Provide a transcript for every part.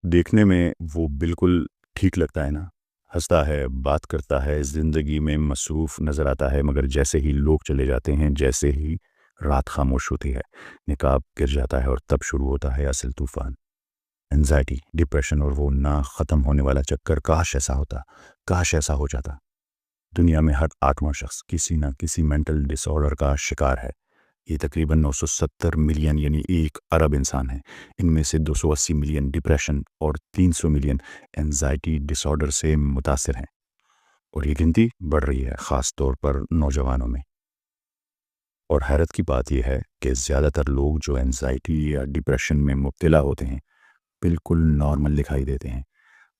دیکھنے میں وہ بالکل ٹھیک لگتا ہے نا، ہنستا ہے، بات کرتا ہے، زندگی میں مصروف نظر آتا ہے، مگر جیسے ہی لوگ چلے جاتے ہیں، جیسے ہی رات خاموش ہوتی ہے، نقاب گر جاتا ہے اور تب شروع ہوتا ہے اصل طوفان۔ انزائٹی، ڈپریشن اور وہ نہ ختم ہونے والا چکر، کاش ایسا ہوتا، کاش ایسا ہو جاتا۔ دنیا میں ہر 8واں شخص کسی نہ کسی مینٹل ڈس آرڈر کا شکار ہے۔ یہ تقریباً 970 ملین یعنی 1 ارب انسان ہیں۔ ان میں سے 280 ملین ڈپریشن اور 300 ملین انزائٹی ڈس آرڈر سے متاثر ہیں، اور یہ گنتی بڑھ رہی ہے، خاص طور پر نوجوانوں میں۔ اور حیرت کی بات یہ ہے کہ زیادہ تر لوگ جو انزائٹی یا ڈپریشن میں مبتلا ہوتے ہیں بالکل نارمل دکھائی دیتے ہیں۔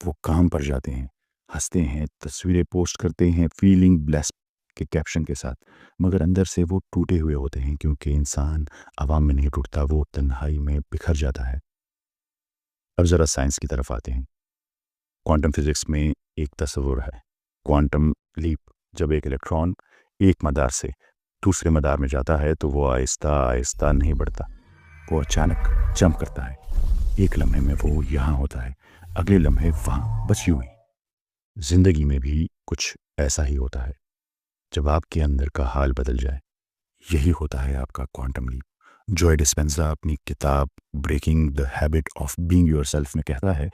وہ کام پر جاتے ہیں، ہنستے ہیں، تصویریں پوسٹ کرتے ہیں فیلنگ بلیسڈ کے کیپشن کے ساتھ، مگر اندر سے وہ ٹوٹے ہوئے ہوتے ہیں، کیونکہ انسان عوام میں نہیں ٹوٹتا، وہ تنہائی میں بکھر جاتا ہے۔ اب ذرا سائنس کی طرف آتے ہیں۔ کوانٹم فزکس میں ایک تصور ہے، کوانٹم لیپ۔ جب ایک الیکٹران ایک مدار سے دوسرے مدار میں جاتا ہے تو وہ آہستہ آہستہ نہیں بڑھتا، وہ اچانک جمپ کرتا ہے۔ ایک لمحے میں وہ یہاں ہوتا ہے، اگلے لمحے وہاں، بس یوں ہی۔ زندگی میں بھی کچھ ایسا ہی ہوتا ہے، جب آپ کے اندر کا حال بدل جائے، یہی ہوتا ہے آپ کا کوانٹم لیپ۔ جوئے ڈسپینزا اپنی کتاب breaking the habit of being your self میں کہتا ہے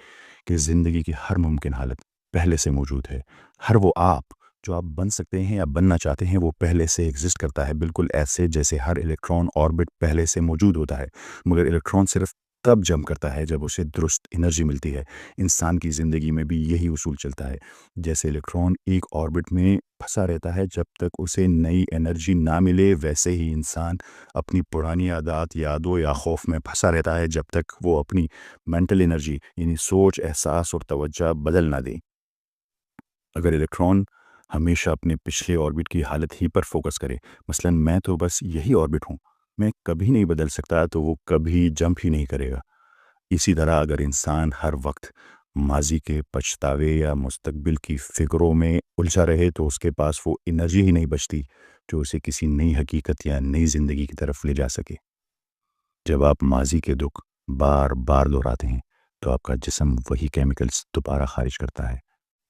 کہ زندگی کی ہر ممکن حالت پہلے سے موجود ہے۔ ہر وہ آپ جو آپ بن سکتے ہیں یا بننا چاہتے ہیں وہ پہلے سے ایگزسٹ کرتا ہے، بالکل ایسے جیسے ہر الیکٹران آربٹ پہلے سے موجود ہوتا ہے، مگر الیکٹران صرف تب جمپ کرتا ہے جب اسے درست انرجی ملتی ہے۔ انسان کی زندگی میں بھی یہی اصول چلتا ہے، جیسے الیکٹران ایک آربٹ میں پھنسا رہتا ہے جب تک اسے نئی انرجی نہ ملے، ویسے ہی انسان اپنی پرانی عادات، یادوں یا خوف میں پھنسا رہتا ہے جب تک وہ اپنی مینٹل انرجی یعنی سوچ، احساس اور توجہ بدل نہ دے۔ اگر الیکٹران ہمیشہ اپنے پچھلے آربٹ کی حالت ہی پر فوکس کرے، مثلا میں تو بس یہی آربٹ ہوں، میں کبھی نہیں بدل سکتا، تو وہ کبھی جمپ ہی نہیں کرے گا۔ اسی طرح اگر انسان ہر وقت ماضی کے پچھتاوے یا مستقبل کی فکروں میں الجھا رہے تو اس کے پاس وہ انرجی ہی نہیں بچتی جو اسے کسی نئی حقیقت یا نئی زندگی کی طرف لے جا سکے۔ جب آپ ماضی کے دکھ بار بار دہراتے ہیں تو آپ کا جسم وہی کیمیکلز دوبارہ خارج کرتا ہے،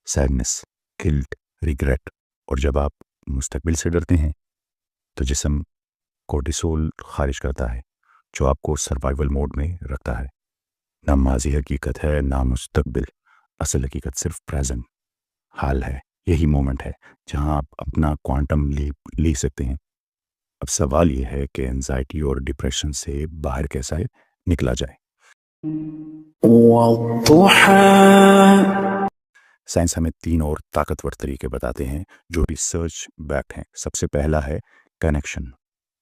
سیڈنس، گلٹ، ریگریٹ۔ اور جب آپ مستقبل سے ڈرتے ہیں تو جسم کورٹیسول خارج کرتا ہے، جو آپ کو سروائیول موڈ میں رکھتا ہے۔ نہ ماضی حقیقت ہے، نہ مستقبل، اصل حقیقت صرف پریزنٹ حال ہے۔ یہی مومنٹ ہے جہاں آپ اپنا کوانٹم لیپ لے سکتے ہیں۔ اب سوال یہ ہے کہ انزائٹی اور ڈپریشن سے باہر کیسا نکلا جائے۔ سائنس ہمیں 3 اور طاقتور طریقے بتاتے ہیں جو ریسرچ بیکڈ ہیں۔ سب سے پہلا ہے کنیکشن،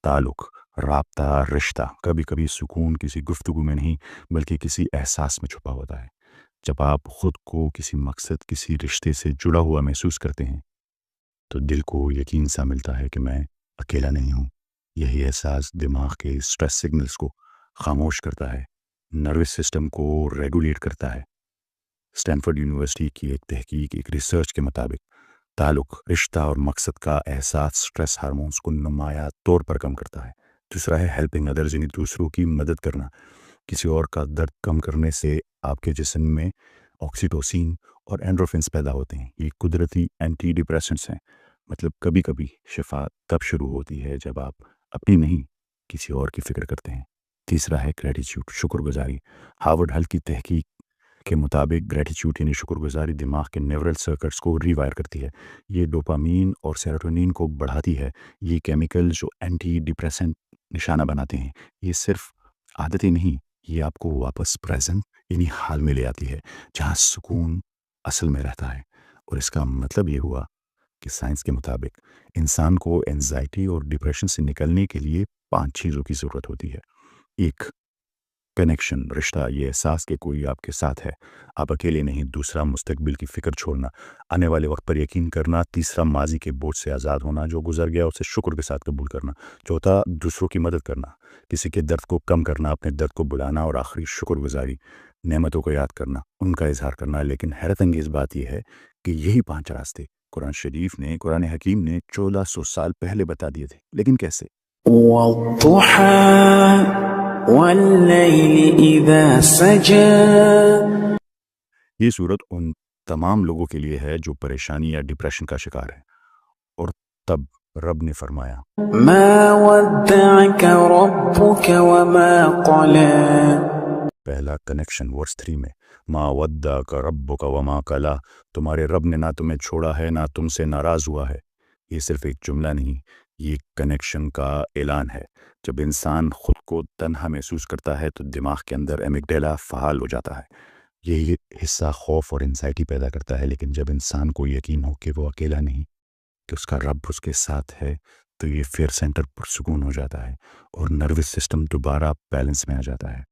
تعلق، رابطہ، رشتہ۔ کبھی کبھی سکون کسی گفتگو میں نہیں بلکہ کسی احساس میں چھپا ہوتا ہے۔ جب آپ خود کو کسی مقصد، کسی رشتے سے جڑا ہوا محسوس کرتے ہیں تو دل کو یقین سا ملتا ہے کہ میں اکیلا نہیں ہوں۔ یہی احساس دماغ کے اسٹریس سگنلز کو خاموش کرتا ہے، نروس سسٹم کو ریگولیٹ کرتا ہے۔ اسٹینفورڈ یونیورسٹی کی ایک تحقیق، ایک ریسرچ کے مطابق تعلق، رشتہ اور مقصد کا احساس اسٹریس ہارمونز کو نمایاں طور پر کم کرتا ہے۔ دوسرا ہے ہیلپنگ ادرز، یعنی دوسروں کی مدد کرنا۔ کسی اور کا درد کم کرنے سے آپ کے جسم میں آکسیٹوسین اور اینڈروفنس پیدا ہوتے ہیں۔ یہ قدرتی اینٹی ڈپریسنٹس ہیں۔ مطلب کبھی کبھی شفا تب شروع ہوتی ہے جب آپ اپنی نہیں کسی اور کی فکر کرتے ہیں۔ تیسرا ہے گریٹیچیوڈ، شکر گزاری۔ ہارورڈ ہیلتھ کی تحقیق کے مطابق گریٹیچیوڈ یعنی شکر گزاری دماغ کے نیورل سرکٹس کو ری وائر کرتی ہے۔ یہ ڈوپامین اور سیروٹونین کو بڑھاتی ہے۔ یہ کیمیکل جو اینٹی ڈپریسنٹ نشانہ بناتے ہیں، یہ صرف عادتیں نہیں، یہ آپ کو واپس پریزنٹ یعنی حال میں لے آتی ہے جہاں سکون اصل میں رہتا ہے۔ اور اس کا مطلب یہ ہوا کہ سائنس کے مطابق انسان کو انزائٹی اور ڈپریشن سے نکلنے کے لیے 5 چیزوں کی ضرورت ہوتی ہے۔ 1، کنیکشن، رشتہ، یہ احساس کہ کوئی آپ کے ساتھ ہے، آپ اکیلے نہیں۔ دوسرا، مستقبل کی فکر چھوڑنا، آنے والے وقت پر یقین کرنا۔ تیسرا، ماضی کے بوجھ سے آزاد ہونا، جو گزر گیا اسے شکر کے ساتھ قبول کرنا۔ چوتھا، دوسروں کی مدد کرنا، کسی کے درد کو کم کرنا، اپنے درد کو بلانا۔ اور آخری، شکر گزاری، نعمتوں کو یاد کرنا، ان کا اظہار کرنا۔ لیکن حیرت انگیز بات یہ ہے کہ یہی 5 راستے قرآن شریف نے، قرآن حکیم نے 1400 سال پہلے بتا دیے تھے، لیکن کیسے؟ والضحى والليل إذا سجى یہ صورت ان تمام لوگوں کے لیے ہے جو پریشانی یا ڈپریشن کا شکار ہے۔ اور تب رب نے فرمایا ما ودعك ربك وما قلى۔ پہلا کنیکشن ورس 3 میں، ما ودعک ربک وما قلی، تمہارے رب نے نہ تمہیں چھوڑا ہے نہ تم سے ناراض ہوا ہے۔ یہ صرف ایک جملہ نہیں، یہ کنیکشن کا اعلان ہے۔ جب انسان خود کو تنہا محسوس کرتا ہے تو دماغ کے اندر ایمگڈیلا فعال ہو جاتا ہے۔ یہی حصہ خوف اور انزائٹی پیدا کرتا ہے، لیکن جب انسان کو یقین ہو کہ وہ اکیلا نہیں، کہ اس کا رب اس کے ساتھ ہے، تو یہ فیئر سینٹر پرسکون ہو جاتا ہے اور نروس سسٹم دوبارہ بیلنس میں آ جاتا ہے۔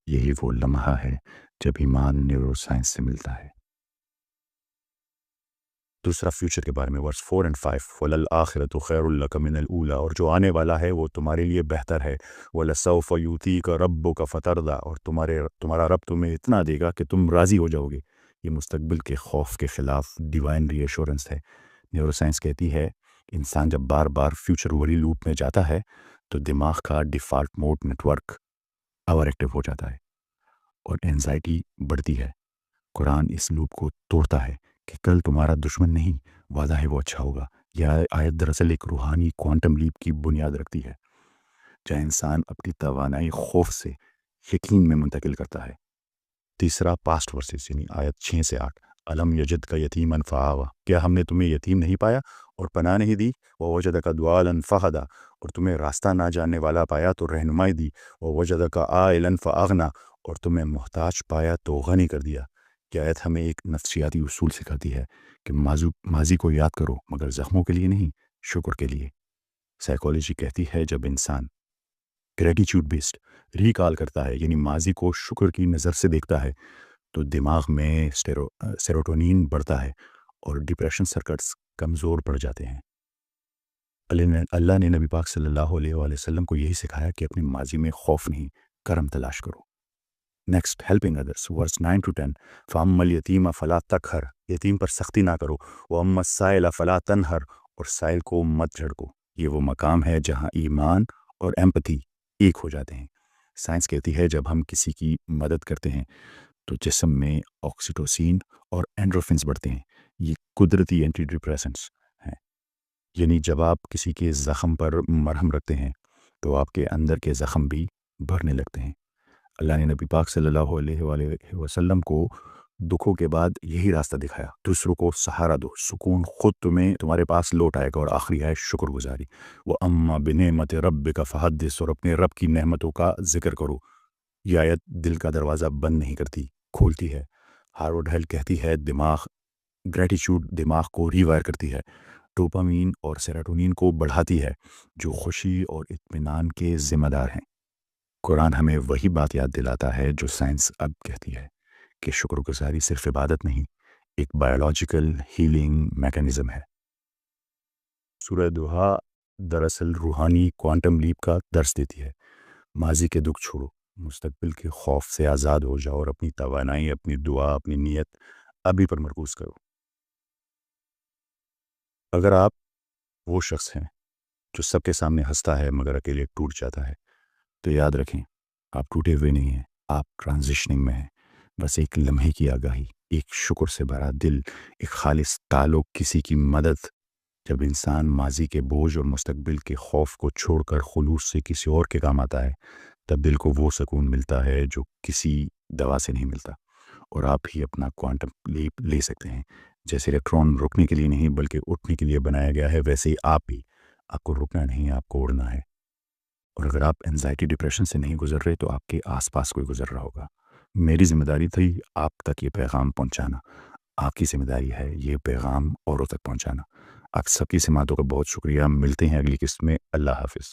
یہی وہ لمحہ ہے جب ایمان نیورو سائنس سے ملتا ہے۔ دوسرا فیوچر کے بارے میں ورس 4 اور 5، وَلَلْآخِرَةُ خَيْرٌ لَكَ مِنَ الْأُولَىٰ، اور جو آنے والا ہے وہ تمہارے لیے بہتر ہے۔ وَلَسَوْفَ يُؤْتِيكَ رَبُّكَ فَتَرْضَىٰ، اور تمہارا رب تمہیں اتنا دے گا کہ تم راضی ہو جاؤ گے۔ یہ مستقبل کے خوف کے خلاف ڈیوائن ری ایشورنس ہے۔ نیورو سائنس کہتی ہے انسان جب بار بار فیوچر وری لوپ میں جاتا ہے تو دماغ کا default mode network over active ہو جاتا ہے اور اینزائٹی بڑھتی ہے۔ قرآن اس لوپ کو توڑتا ہے کہ کل تمہارا دشمن نہیں، وعدہ ہے وہ اچھا ہوگا۔ یہ آیت دراصل ایک روحانی کوانٹم لیپ کی بنیاد رکھتی ہے، جہاں انسان اپنی توانائی خوف سے یقین میں منتقل کرتا ہے۔ تیسرا پاسٹ ورسز یعنی آیت 6 سے 8، الم یجد کا یتیما فآویٰ، کیا ہم نے تمہیں یتیم نہیں پایا اور پناہ نہیں دی؟ ووجدک ضالا فہدیٰ، اور تمہیں راستہ نہ جاننے والا پایا تو رہنمائی دی۔ ووجدک عائلا فاغنیٰ، اور تمہیں محتاج پایا تو غنی کر دیا۔ یہ آیت ہمیں ایک نفسیاتی اصول سکھاتی ہے کہ ماضی کو یاد کرو مگر زخموں کے لیے نہیں، شکر کے لیے۔ سائیکالوجی کہتی ہے جب انسان گریٹیچیوڈ بیسڈ ریکال کرتا ہے، یعنی ماضی کو شکر کی نظر سے دیکھتا ہے، تو دماغ میں سیروٹونین بڑھتا ہے اور ڈپریشن سرکٹس کمزور پڑ جاتے ہیں۔ اللہ نے نبی پاک صلی اللہ علیہ وآلہ وسلم کو یہی سکھایا کہ اپنے ماضی میں خوف نہیں، کرم تلاش کرو۔ Next, helping others verse 9 to 10، فَأَمَّا الْيَتِيمَ فَلَا تَقْهَرْ، یتیم پر سختی نہ کرو۔ وَأَمَّا السَّائِلَ فَلَا تَنْهَرْ، اور سائل کو مت جھڑکو۔ یہ وہ مقام ہے جہاں ایمان اور ایمپتھی ایک ہو جاتے ہیں۔ سائنس کہتی ہے جب ہم کسی کی مدد کرتے ہیں تو جسم میں آکسیٹوسین اور اینڈروفنس بڑھتے ہیں۔ یہ قدرتی اینٹی ڈپریسنٹس ہیں، یعنی جب آپ کسی کے زخم پر مرہم رکھتے ہیں تو آپ کے اندر کے زخم بھی بھرنے لگتے ہیں۔ اللہ نے نبی پاک صلی اللہ علیہ وآلہ وسلم کو دکھوں کے بعد یہی راستہ دکھایا، دوسروں کو سہارا دو، سکون خود تمہارے پاس لوٹ آئے گا۔ اور آخری ہے شکر گزاری، وَأَمَّا بِنِعْمَتِ رَبِّكَ فَحَدِّثْ، اور اپنے رب کی نعمتوں کا ذکر کرو۔ یہ آیت دل کا دروازہ بند نہیں کرتی، کھولتی ہے۔ ہارورڈ ہیل کہتی ہے گریٹیچیوڈ دماغ کو ری وائر کرتی ہے، ڈوپامین اور سیروٹونین کو بڑھاتی ہے جو خوشی اور اطمینان کے ذمہ دار ہیں۔ قرآن ہمیں وہی بات یاد دلاتا ہے جو سائنس اب کہتی ہے کہ شکر گزاری صرف عبادت نہیں، ایک بایولوجیکل ہیلنگ میکانزم ہے۔ سورہ دوحہ دراصل روحانی کوانٹم لیپ کا درس دیتی ہے۔ ماضی کے دکھ چھوڑو، مستقبل کے خوف سے آزاد ہو جاؤ اور اپنی توانائی، اپنی دعا، اپنی نیت ابھی پر مرکوز کرو۔ اگر آپ وہ شخص ہیں جو سب کے سامنے ہنستا ہے مگر اکیلے ٹوٹ جاتا ہے، تو یاد رکھیں آپ ٹوٹے ہوئے نہیں ہیں، آپ ٹرانزیشننگ میں ہیں۔ بس ایک لمحے کی آگاہی، ایک شکر سے بھرا دل، ایک خالص تعلق، کسی کی مدد۔ جب انسان ماضی کے بوجھ اور مستقبل کے خوف کو چھوڑ کر خلوص سے کسی اور کے کام آتا ہے، تب دل کو وہ سکون ملتا ہے جو کسی دوا سے نہیں ملتا۔ اور آپ ہی اپنا کوانٹم لیپ لے سکتے ہیں۔ جیسے الیکٹران رکنے کے لیے نہیں بلکہ اٹھنے کے لیے بنایا گیا ہے، ویسے ہی آپ بھی، آپ کو رکنا نہیں، آپ کو اڑنا ہے۔ اور اگر آپ انزائٹی ڈپریشن سے نہیں گزر رہے تو آپ کے آس پاس کوئی گزر رہا ہوگا۔ میری ذمہ داری تھی آپ تک یہ پیغام پہنچانا، آپ کی ذمہ داری ہے یہ پیغام اوروں تک پہنچانا۔ آپ سب کی سماعتوں کا بہت شکریہ، ملتے ہیں اگلی قسط میں۔ اللہ حافظ۔